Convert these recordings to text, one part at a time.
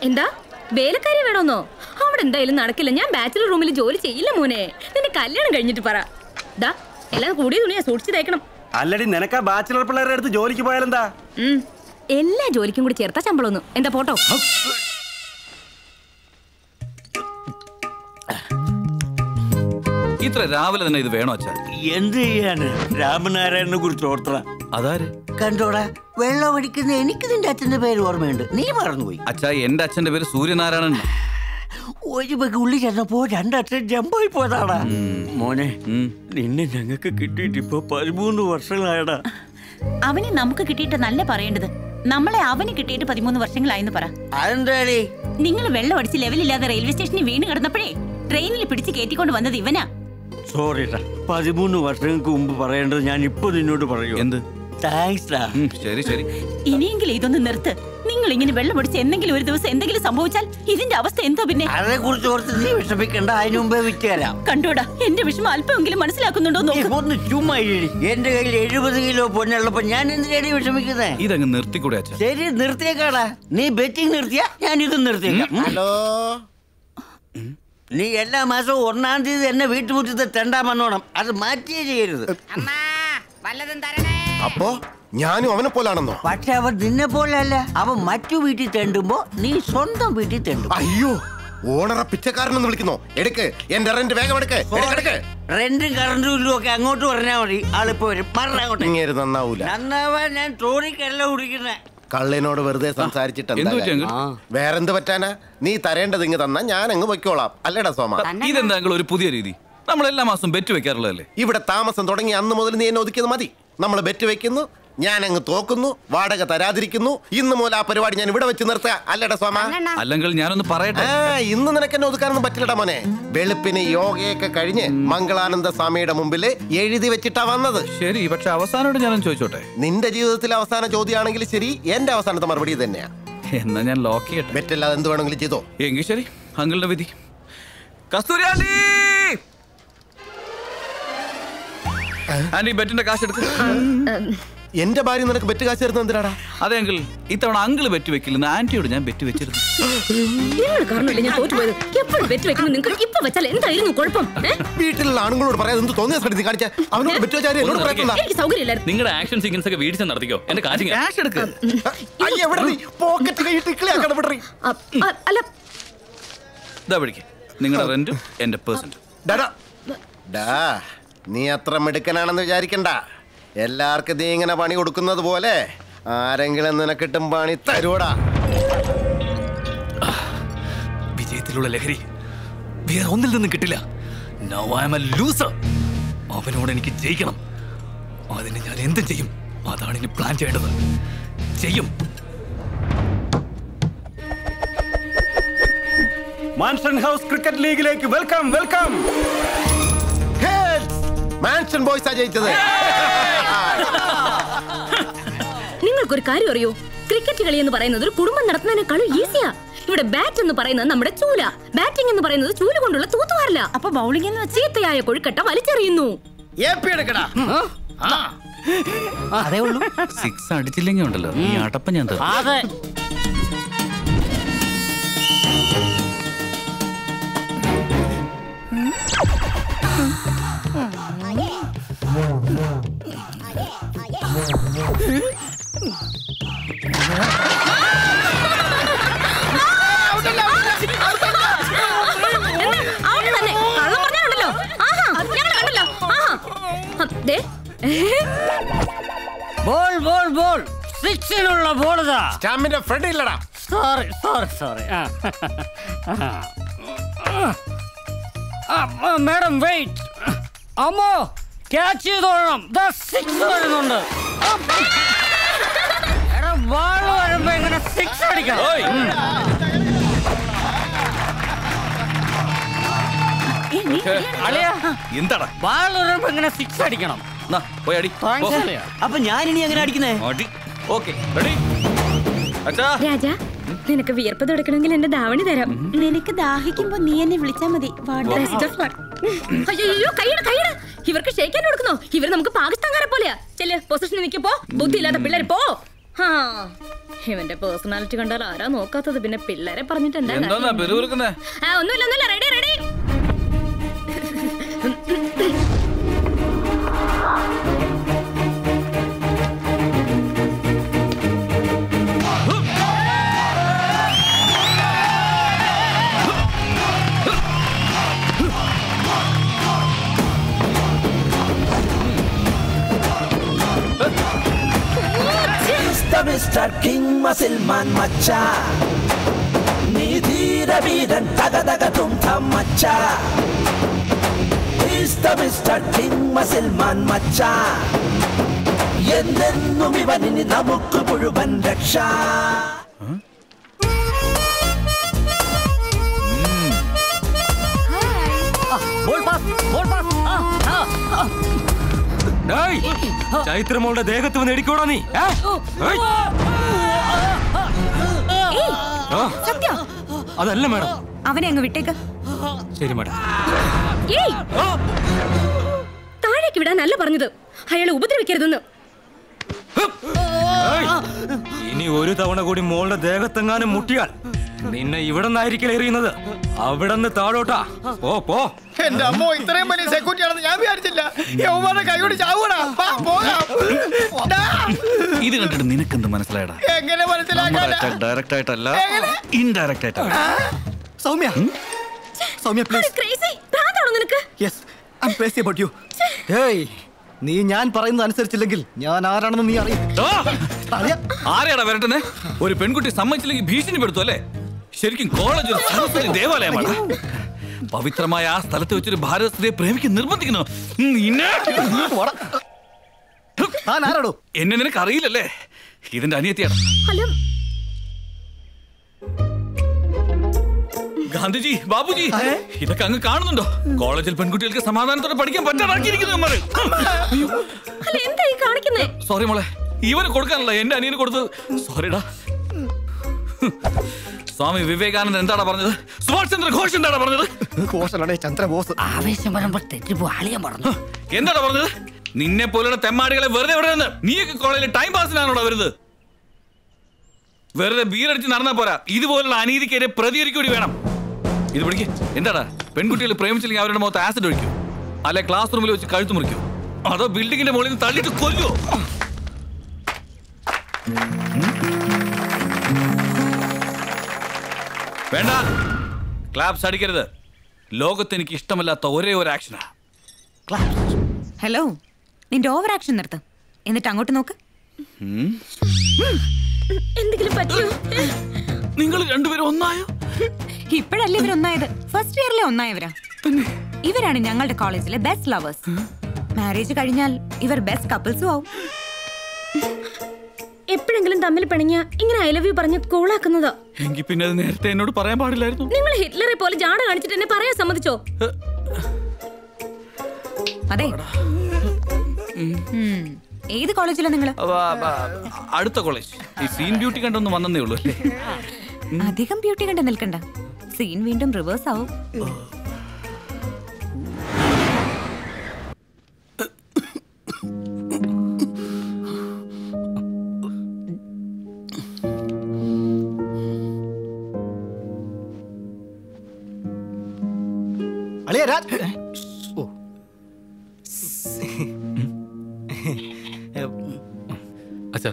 എന്താ വേലക്കാരി വേണമെന്നോ? അവിടെ എന്തായാലും നടക്കില്ല. ഞാൻ ബാച്ചിലർ റൂമിൽ ജോലി ചെയ്യില്ല മോനെ. നിന്റെ കല്യാണം കഴിഞ്ഞിട്ട് പറ. ദാ എല്ലാം കൂടിയ തുണിയാ സൂക്ഷിച്ചു തേക്കണം. അല്ലടി നിനക്കാ ബാച്ചിലർ പിള്ളേരുടെ അടുത്ത് ജോലിക്ക് പോയാലെന്താ? എല്ലാ ജോലിക്കും കൂടി ചേർത്താ ശമ്പളം ഒന്നും. എന്താ ഫോട്ടോ? ഇത്ര രാവിലെ തന്നെ ഇത് വേണോ അച്ഛാ? എന്ത് ചെയ്യാണ്? രാമനാരായണനെ കുറിച്ച് ഓർത്തറ. അതാര്? കണ്ടോടാ, വെള്ളം അടിക്കുന്ന എനിക്ക് നിന്റെ അച്ഛന്റെ പേര് ഓർമ്മയുണ്ട്, നീ മറന്നുപോയി. അച്ഛാ, എന്റെ അച്ഛന്റെ പേര് സൂര്യനാരായണൻ. ഒരു ബഗ് ഉള്ളി ചെന്നപ്പോ രണ്ടച്ഛൻ ജമ്പായി പോയതാടാ. മോനെ, നിന്നെ ഞങ്ങൾക്ക് കിട്ടിയിട്ട് ഇപ്പൊ 13 വർഷങ്ങളായടാ. അവനെ നമുക്ക് കിട്ടിയിട്ട് നല്ല പറയേണ്ടത്, നമ്മളെ അവന് കിട്ടിയിട്ട് 13 വർഷങ്ങളായെന്ന് പറ. അതെന്താടി? നിങ്ങൾ വെള്ളം അടിച്ച് ലെവലില്ലാതെ റെയിൽവേ സ്റ്റേഷനിൽ വീണ് കിടന്നപ്പോഴേ ട്രെയിനിൽ പിടിച്ച് കയറ്റിക്കൊണ്ട് വന്നത് ഇവനാ. സോറിടാ, 13 വർഷങ്ങൾക്ക് മുമ്പ് പറയേണ്ടത് ഞാൻ ഇപ്പൊ നിന്നോട് പറയൂ. എന്ത്? ശരി ശരി. ഇനിയെങ്കിലും ഇതൊന്ന് നിർത്ത്. നിങ്ങൾ ഇങ്ങനെ വെള്ളം അടിച്ച് എന്തെങ്കിലും ഒരു ദിവസം എന്തെങ്കിലും സംഭവിച്ചാൽ ഇതിന്റെ അവസ്ഥ എന്തോ. പിന്നെ അതേ കുറിച്ച് ഓർത്ത് നീ വിഷമിക്കണ്ട, അതിനു മുമ്പേ വിറ്റുതരാം. കണ്ടോടാ, എന്റെ വിഷമം അല്പമെങ്കിലും മനസ്സിലാക്കുന്നുണ്ടോ? ഒന്ന് ചുമ്മാ എന്റെ കയ്യിൽ 70 കിലോ പൊന്നുള്ളപ്പോ ഞാൻ എന്തിനാണ് വിഷമിക്കുന്നത്? ഇതങ്ങ് നിർത്തിക്കൂടെ അച്ഛാ? ശരി, നിർത്തിയേക്കാടാ. നീ ബെറ്റിംഗ് നിർത്തിയാ ഞാൻ ഇത് നിർത്തിയേക്കാം. ഹലോ, നീ എല്ലാ മാസവും 1-ാം തീയതി എന്നെ വീട്ടുമുറ്റത്ത് തെണ്ടാൻ വന്നോണം. അത് മാറ്റിയേ ചെയ്യരുത്. അപ്പോ ഞാനും അവനെ പോലാണെന്നോ? പക്ഷെ അവൻ നിന്നെ പോലല്ല. അവൻ മറ്റു വീട്ടിൽ തെണ്ടുമ്പോ നീ സ്വന്തം വീട്ടിൽ തെണ്ടും. അയ്യോ, ഓണറെ പിച്ചക്കാരനെന്ന് വിളിക്കുന്നോ? എടുക്ക്, എന്റെ റെന്റ് വേഗം എടുക്ക്. റെന്റും കറണ്ടും ഇല്ലും ഒക്കെ അങ്ങോട്ട് പറഞ്ഞാ മതി, ആളിപ്പോ വരും. പറഞ്ഞോട്ടെ. ഇങ്ങനെ നന്നാവൂല. നന്നാവാൻ ഞാൻ തോണിക്കല്ല കുടിക്കുന്നേ. കള്ളിനോട് വെറുതെ സംസാരിച്ചിട്ട് വേറെന്ത് പറ്റാനാ? നീ തരേണ്ടത് ഇങ്ങ് തന്നാ ഞാൻ അങ്ങ് വെക്കോളാം. അല്ലേടാ സോമ? ഇതെന്താ ഒരു പുതിയ രീതി? നമ്മൾ എല്ലാ മാസം ബെറ്റ് വെക്കാറുള്ളതല്ലേ? ഇവിടെ താമസം തുടങ്ങി അന്ന് മുതൽ നീ എന്നെ ഒതുക്കിയത് മതി. നമ്മൾ ബെറ്റ് വെക്കുന്നു, ഞാൻ അങ്ങ് തോക്കുന്നു, വാടക തരാതിരിക്കുന്നു. ഇന്ന് മുതൽ ആ പരിപാടി ഞാൻ ഇവിടെ വെച്ച് നിർത്തുക. അല്ലേടാ സോമ? അല്ലെങ്കിൽ ഞാനൊന്ന് പറയട്ടെ. ഇന്ന് നിനക്ക് എന്നെ ഒതുക്കാനൊന്നും പറ്റില്ലടാ മോനെ. വെളുപ്പിന് യോഗയൊക്കെ കഴിഞ്ഞ് മംഗളാനന്ദ സ്വാമിയുടെ മുമ്പിൽ എഴുതി വെച്ചിട്ടാ വന്നത്. ശരി, പക്ഷെ അവസാനമായിട്ട് ഞാനൊന്ന് ചോദിച്ചോട്ടെ? നിന്റെ ജീവിതത്തിലെ അവസാന ചോദ്യമാണെങ്കിൽ ശരി, എന്റെ അവസാനത്തെ മറുപടി തന്നെയാ. എന്നാ ഞാൻ ലോക്ക് ചെയ്യട്ടെ. ബെറ്റല്ലാതെ എന്ത് വേണമെങ്കിലും ചെയ്തോ. എങ്കിൽ ശരി, അങ്കിളുടെ വിധി. കസ്തൂരി ആന്റി, ആന്റി ബെറ്റിന്റെ കാശ് എടുക്കും. എന്റെ ഭാര്യ നിനക്ക് ബെറ്റ് കാശ് തരുന്നത് എന്തിനാടാ? അതെ അങ്കിൾ, ഇത്തവണ അങ്കിള് ബെറ്റ് വെക്കില്ലെന്ന് ആന്റിയോട് ഞാൻ ബെറ്റ് വെച്ചിരുന്നു. വീട്ടിലുള്ള ആണുങ്ങളോട് പറയാതെ എന്ത് തോന്നിയ സ്ഥലത്ത് കാണിച്ച അവനോട് ബെറ്റ് വെച്ചാൽ എന്നോട് പറയത്തില്ല. നിങ്ങളുടെ ആക്ഷൻ സീക്വൻസ് ഒക്കെ വീടിച്ച് നടത്തിക്കോ. എന്റെ കാശ് എടുക്ക്. പോക്കറ്റ് നിങ്ങളുടെ റെന്റും എന്റെ പെർസെന്റ്. നീ അത്ര മിടുക്കനാണെന്ന് വിചാരിക്കണ്ട. എല്ലാവർക്കും നീ ഇങ്ങനെ പണി കൊടുക്കുന്നത് പോലെ ആരെങ്കിലും നിനക്കിട്ടും പണി തരൂടാ. വിജയത്തിലുള്ള ലഹരി വേറെ ഒന്നിൽ നിന്നും കിട്ടില്ല. Now I am a loser. അവനോട് എനിക്ക് ജയിക്കണം. അതിന് ഞാൻ എന്തും ചെയ്യും. അതാണ് ഇനി പ്ലാൻ ചെയ്യേണ്ടത്. ചെയ്യും. മാൻഷൻ ഹൗസ് ക്രിക്കറ്റ് ലീഗിലേക്ക് വെൽക്കം. വെൽക്കം. മാൻഷൻ ബോയ്സാ ജയിച്ചത്. നിങ്ങൾക്കൊരു കാര്യം അറിയോ? ക്രിക്കറ്റ് കളി എന്ന് പറയുന്നത് ഒരു കുടുംബം നടത്തുന്നതിനേക്കാളും ഈസിയാ. ഇവിടെ ബാറ്റ് എന്ന് പറയുന്നത് നമ്മുടെ ചൂല, ബാറ്റിംഗ് എന്ന് പറയുന്നത് ചൂല കൊണ്ടുള്ള തൂത്തുവാറില്ല. അപ്പൊ ബൗളിംഗ് എന്ന് ചീത്തയായ കൊഴുക്കട്ട വലിച്ചെറിയുന്നു. അതേ ഉള്ളൂ. 6 അടിച്ചില്ലെങ്കിൽ ഉണ്ടല്ലോ ഈ അടപ്പം ഞാൻ തരും. സിക്സിനുള്ള ബോളാ. സ്റ്റാമ്പിന്റെ ഫ്രണ്ട് ഇല്ലടാ. സോറി. Madam wait. അമ്മോ, ക്യാച്ച് ചെയ്തോളണം. 6 വരുന്നുണ്ട്. ബാൾ വരുമ്പോ എങ്ങനെ 6 അടിക്കണം? എന്താടാ ബാൾ വരുമ്പോ എങ്ങനെ 6 അടിക്കണം? അപ്പൊ ഞാനിനി എങ്ങനെ അടിക്കുന്നേ? രാജാ, നിനക്ക് വിയർപ്പ് തുടക്കണമെങ്കിൽ എന്റെ ദാവണി തരാം. നിനക്ക് ദാഹിക്കുമ്പോ നീ എന്നെ വിളിച്ചാ മതി. അയ്യോ, കൈയ്യട. ഇവർക്ക് ഷേക്കാൻ കൊടുക്കുന്നോ? ഇവർ നമുക്ക് പാകിസ്ഥാൻകാരെ പോലെയാ. ചെല്ല്, പൊസിഷനിൽ നിൽക്കപ്പോ. ബുദ്ധിയില്ലാത്ത പിള്ളേർ പോ. ഇവന്റെ പേഴ്സണാലിറ്റി കണ്ടാൽ ആരാ നോക്കാത്തത്? പിന്നെ പിള്ളേരെ പറഞ്ഞിട്ട് എന്താ? ഒന്നുമില്ല, ready ready. Mr. King Muscleman macha ni dhira bidan taga taga tum tham macha He's the Mr. King Muscleman macha Yennennum ivanini namukku muluvan raksha ചൈത്രമോളുടെ ദേഹത്ത് വന്ന് ഇടിക്കൂടാ നീ? അതല്ല മാഡം, അവനെ അങ്ങ് വിട്ടേക്ക്. ശരി മാഡം. താഴേക്ക് വിടാനല്ല പറഞ്ഞത്, അയാളെ ഉപദ്രവിക്കരുതെന്ന്. ഇനി ഒരു തവണ കൂടി മോളുടെ ദേഹത്തെങ്ങാനും മുട്ടിയാൽ നിന്നെ ഇവിടെ നിന്നായിരിക്കും എറിയുന്നത്. അവിടെ നിന്ന് താഴോട്ടാ. പോ പോ. എന്റെ അമ്മോ, ഇത്രയും വലിയ സെക്യൂരിറ്റി ആണെന്ന് ഞാൻ വിചാരിച്ചില്ല. യവന്മാരുടെ കൈയോട് ചാവൂടാ. ഇത് കണ്ടിട്ട് നിനക്കെന്ത് മനസ്സിലായടാ? എങ്ങനെ മനസ്സിലാക്കാൻ? ഡയറക്റ്റ് ആയിട്ടല്ല, ഇൻഡയറക്റ്റ് ആയിട്ടാണ്. സൗമ്യ, സൗമ്യ പ്ലീസ്. നിനക്ക് I'm crazy about you. Hey, നീ ഞാൻ പറയുന്നത് അനുസരിച്ചില്ലെങ്കിൽ ഞാൻ ആരാണെന്ന് നീ അറിയും. ആരെയാടാ വരട്ടെ? ഒരു പെൺകുട്ടി സമ്മതിച്ചില്ലെങ്കിൽ ഭീഷണിപ്പെടുത്തു അല്ലേ? ശരിക്കും കോളേജ് ഒരു സരസ്വതി ദേവാലയമാണ്. പവിത്രമായ ആ സ്ഥലത്ത് വെച്ചൊരു ഭാരത സ്ത്രീയെ പ്രേമിക്കാൻ നിർബന്ധിക്കുന്നു. എന്നെ നിനക്ക് അറിയില്ലല്ലേ? ഇതിന്റെ അനിയത്തിയാണ്. ഗാന്ധിജി, ബാബുജി, ഇതൊക്കെ അങ്ങ് കാണുന്നുണ്ടോ? കോളേജിൽ പെൺകുട്ടികൾക്ക് സമാധാനത്തോടെ പഠിക്കാൻ പറ്റാതാക്കിയിരിക്കുന്നു. സോറി മോളെ, ഇവന് കൊടുക്കാനല്ല എന്റെ അനിയന് കൊടുത്തത്. സോറിടാ. സ്വാമി വിവേകാനന്ദൻ എന്താണ് പറഞ്ഞത്? സുഭാഷ് ചന്ദ്ര ഘോഷ് എന്താണ് പറഞ്ഞത്? എന്താണ് പറഞ്ഞത്? നിന്നെ പോലുള്ള തെമ്മാടികളെ വെറുതെ വിടുന്നത്. നീയൊക്കെ കോളേജിൽ ടൈം പാസിനാണോടാ വരുന്നത്? വെറുതെ ബീറടിച്ച് നടന്നാ പോരാ, ഇതുപോലുള്ള അനീതിക്കെതിരെ പ്രതികരിക്കൂടി വേണം. ഇത് പിടിക്ക്. എന്താടാ, പെൺകുട്ടികൾ പ്രേമിച്ചില്ലെങ്കിൽ അവരുടെ മുഖത്ത് ആസിഡ് ഒഴിക്കൂ, അല്ലെ ക്ലാസ് റൂമിൽ വെച്ച് കഴുത്തു മുറിക്കൂ, അതോ ബിൽഡിങ്ങിന്റെ മുകളിൽ നിന്ന് തള്ളിയിട്ട് കൊല്ലുവോ? വേണ്ട, ക്ലാപ്സ് അടിക്കരുത്. ലോകത്ത് എനിക്ക് ഇഷ്ടമല്ലാത്ത ഒരേ ഒരു ആക്ഷനാ. ഹലോ, നിന്റെ ഓവർ ആക്ഷൻ നിർത്ത്, എന്നിട്ട് അങ്ങോട്ട് നോക്ക്. എന്തെങ്കിലും പറ്റിയോ? നിങ്ങൾ രണ്ടുപേരും ഒന്നായോ? ഇപ്പോഴല്ലേ ഇവരൊന്നായത്, ഫസ്റ്റ് ഇയറിലെ ഒന്നായവരാ. ഇവരാണ് ഞങ്ങളുടെ കോളേജിലെ ബെസ്റ്റ് ലവേഴ്സ്. മാരേജ് കഴിഞ്ഞാൽ ഇവർ ബെസ്റ്റ് കപ്പിൾസും ആവും. എപ്പോഴെങ്കിലും തമ്മിൽ പിണങ്ങിയ ഇങ്ങനെ ഐ ലവ് യു പറഞ്ഞ് കൂളാക്കുന്നതാ. എങ്കിൽ പിന്നെ അത് നേരത്തെ എന്നോട് പറയാൻ പാടില്ലായിരുന്നു. നിങ്ങൾ ഹിറ്റ്ലറെ പോലെ ജാട കാണിച്ചിട്ട് എന്നെ പറയാൻ സമ്മതിച്ചോ? അതെ, ഏത് കോളേജിലാ നിങ്ങള്? അടുത്ത കോളേജ്. ഈ സീൻ ബ്യൂട്ടി കണ്ടൊന്നും വന്നേ ഉള്ളൂ അല്ലേ? അധികം ബ്യൂട്ടി കണ്ട് നിൽക്കണ്ട, സീൻ വീണ്ടും റിവേഴ്സ് ആവും. അച്ഛാ,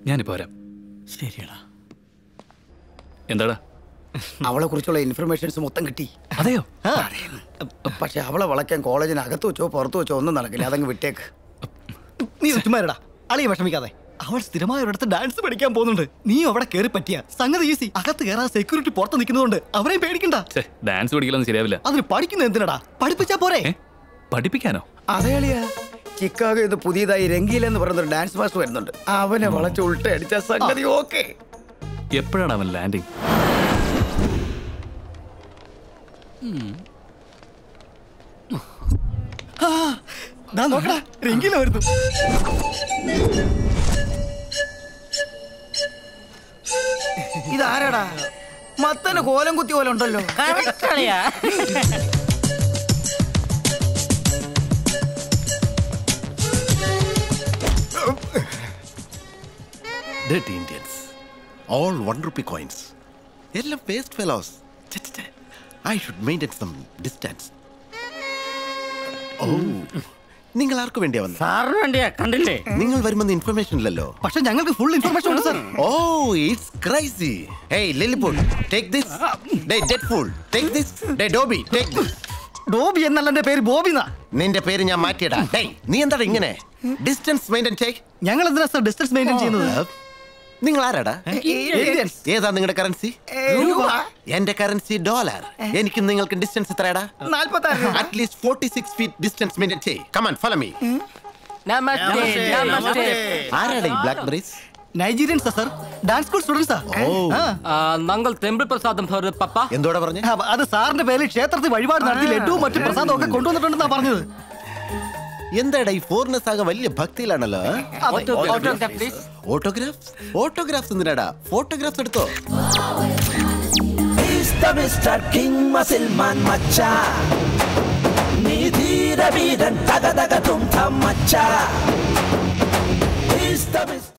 ഞാനിപ്പോ വരാം. ശരിയടാ. എന്താടാ? അവളെ കുറിച്ചുള്ള ഇൻഫർമേഷൻസ് മൊത്തം കിട്ടി. അതെയോ? പക്ഷെ അവളെ വളയ്ക്കാൻ കോളേജിന് അകത്ത് വെച്ചോ പുറത്തു വെച്ചോ ഒന്നും നടക്കില്ല. അതങ്ങ് വിട്ടേക്ക്. നീ ചുമ്മാരടാ, അളിയെ വിഷമിക്കാതെ. അവൾ സ്ഥിരമായ ഒരിടത്ത് ഡാൻസ് പഠിക്കാൻ പോകുന്നുണ്ട്. നീ അവിടെ കയറി പറ്റിയ സംഗതി ഈസി. അകത്ത് കയറാൻ സെക്യൂരിറ്റി പുറത്ത് നിൽക്കുന്നതുകൊണ്ട് അവരെയും പേടിക്കണ്ട. ഡാൻസ് പഠിക്കലൊന്നും ശരിയാവില്ല. അതിന് പഠിക്കുന്ന എന്തിനടാ? പഠിപ്പിച്ചാ പോരെ? പഠിപ്പിക്കാനോ? അതെ അളിയാ, ചിക്കാഗോ ഇത് പുതിയതായി രംഗീല എന്ന് പറയുന്ന ഒരു ഡാൻസ് മാസ്റ്റർ വരുന്നുണ്ട്. അവനെ വളച്ച് ഉൾട്ട അടിച്ച സംഗതി ഓക്കെ. എപ്പോഴാണ് അവൻ ലാൻഡിങ്? നോക്കടാ, രംഗീല വരുന്നു. ഇതാരാടാ? മത്തന് കോലം കുത്തി പോലെ ഉണ്ടല്ലോ. Dirty Indians. All 1 rupee coins. എല്ലാം waste fellows. I should maintain some distance. നിങ്ങൾ ആർക്ക് വേണ്ടിയാ വന്നത്? സാറിന് വേണ്ടിയാ, കണ്ടില്ലേ? നിങ്ങൾ വരുമെന്ന് ഇൻഫർമേഷൻ ഇല്ലല്ലോ. പക്ഷെ ഞങ്ങൾക്ക് ഫുൾ ഇൻഫർമേഷൻ ഉണ്ട് sir. It's crazy. Hey, Lilliput, take this. Hey, Deadpool, take this. Hey, Dobby, take this. Dobby എന്നല്ല എന്റെ പേര്, ബോബിന്നാ. നിന്റെ പേര് ഞാൻ മാറ്റിയടാ. നീ എന്താണ് ഇങ്ങനെ? ഡിസ്റ്റൻസ് മെയിൻറ്റെയിൻ ചെയ്. ഞങ്ങൾ എന്തിനാ സർ ഡിസ്റ്റൻസ് മെയിൻറ്റെയിൻ ചെയ്യുന്നത്? നിങ്ങൾ ആരാടാ? ഏതാ നിങ്ങളുടെ കറൻസി? എന്റെ കറൻസി ഡോളർ. എനിക്ക് നിങ്ങൾക്ക് ഡിസ്റ്റൻസ് എത്രയാടാ? 46. അറ്റ്ലീസ്റ്റ് 46 ഫീറ്റ് ഡിസ്റ്റൻസ് മെയിൻറ്റെയിൻ ചെയ്. Come on, follow me. ആരാടാ ഈ ബ്ലാക്ക് ബെറീസ്? നൈജീരിയൻസാ സർ, ഡാൻസ് സ്കൂൾ സ്റ്റുഡൻസാ. ഞങ്ങൾ ടെമ്പിൾ പ്രസാദം പപ്പ. എന്തോടാ പറഞ്ഞു? അത് സാറിന്റെ പേരിൽ ക്ഷേത്രത്തിൽ വഴിപാട് നടത്തി ലഡുവും മറ്റു പ്രസാദവും ഒക്കെ കൊണ്ടുവന്നിട്ടുണ്ടെന്നാ പറഞ്ഞത്. എന്താടാ ഈ ഫോറിനേഴ്സ് ആകെ വലിയ ഭക്തിയിലാണല്ലോ. ഓട്ടോഗ്രാഫ്സ് എന്തിനാടാ? ഫോട്ടോഗ്രാഫ്സ് എടുത്തോ. Mr. King Masilman Macha. Nidhira Viran Taga Taga Tum Tam Macha.